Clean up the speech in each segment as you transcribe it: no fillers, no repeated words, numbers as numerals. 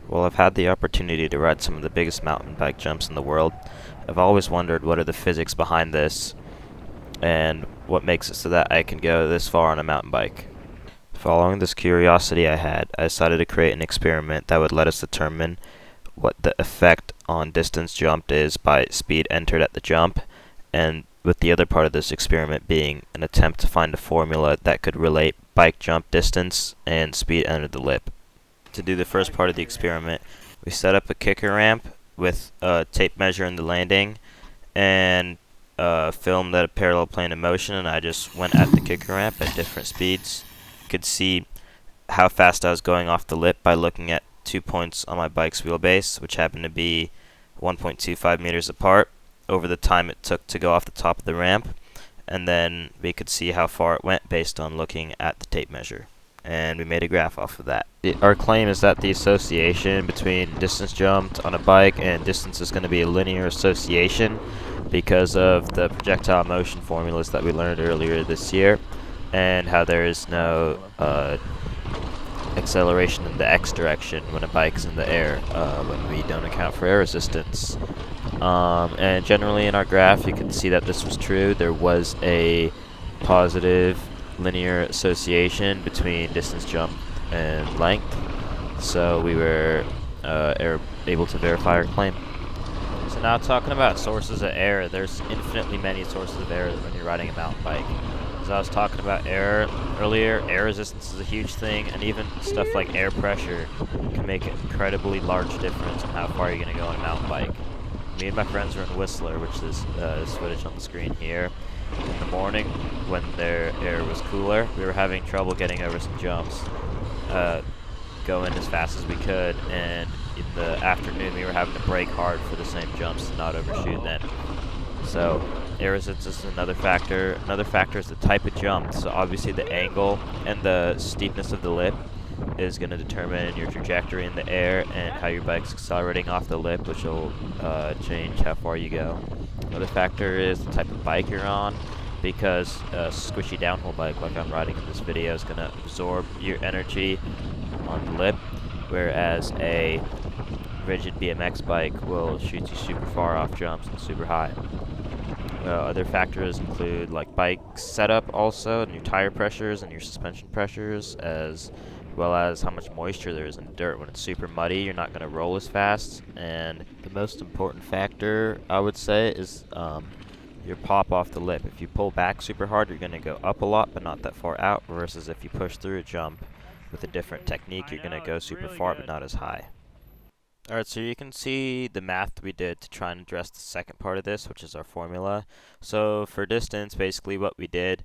Well, I've had the opportunity to ride some of the biggest mountain bike jumps in the world. I've always wondered what are the physics behind this and what makes it so that I can go this far on a mountain bike. Following this curiosity I had, I decided to create an experiment that would let us determine what the effect on distance jumped is by speed entered at the jump, and with the other part of this experiment being an attempt to find a formula that could relate bike jump distance and speed entered the lip. To do the first part of the experiment, we set up a kicker ramp with a tape measure in the landing and filmed at a parallel plane of motion, and I just went at the kicker ramp at different speeds. Could see how fast I was going off the lip by looking at 2 points on my bike's wheelbase, which happened to be 1.25 meters apart, over the time it took to go off the top of the ramp, and then we could see how far it went based on looking at the tape measure. And we made a graph off of that. Our claim is that the association between distance jumped on a bike and distance is going to be a linear association because of the projectile motion formulas that we learned earlier this year, and how there is no acceleration in the x direction when a bike is in the air when we don't account for air resistance. And generally in our graph you can see that this was true. There was a positive linear association between distance jump and length, so we were able to verify our claim. So now talking about sources of error, there's infinitely many sources of error when you're riding a mountain bike. As I was talking about error earlier, air resistance is a huge thing, and even stuff like air pressure can make an incredibly large difference in how far you're going to go on a mountain bike. Me and my friends were in Whistler, which is footage on the screen here. In the morning, when their air was cooler, we were having trouble getting over some jumps, going as fast as we could, and in the afternoon we were having to brake hard for the same jumps to not overshoot them. So air resistance is another factor. Another factor is the type of jump. So obviously the angle and the steepness of the lip is going to determine your trajectory in the air and how your bike's accelerating off the lip, which will change how far you go. Another factor is the type of bike you're on, because a squishy downhill bike like I'm riding in this video is going to absorb your energy on the lip, whereas a rigid BMX bike will shoot you super far off jumps and super high. Other factors include like bike setup also, and your tire pressures and your suspension pressures, as well as how much moisture there is in the dirt. When it's super muddy, you're not going to roll as fast. And the most important factor, I would say, is your pop off the lip. If you pull back super hard, you're going to go up a lot, but not that far out, versus if you push through a jump with a different technique, you're going to go super far, but not as high. Alright, so you can see the math we did to try and address the second part of this, which is our formula. So for distance, basically what we did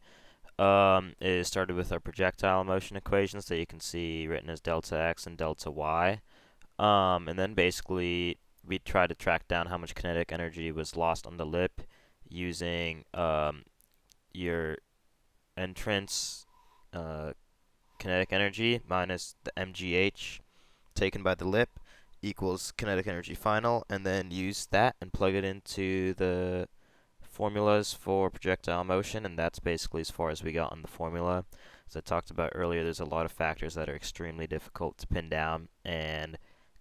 is started with our projectile motion equations that you can see written as delta x and delta y. And then basically we tried to track down how much kinetic energy was lost on the lip using your entrance kinetic energy minus the mgh taken by the lip equals kinetic energy final, and then use that and plug it into the formulas for projectile motion, and that's basically as far as we got on the formula. As I talked about earlier, there's a lot of factors that are extremely difficult to pin down, and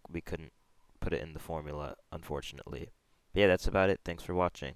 we couldn't put it in the formula, unfortunately. But yeah, that's about it. Thanks for watching.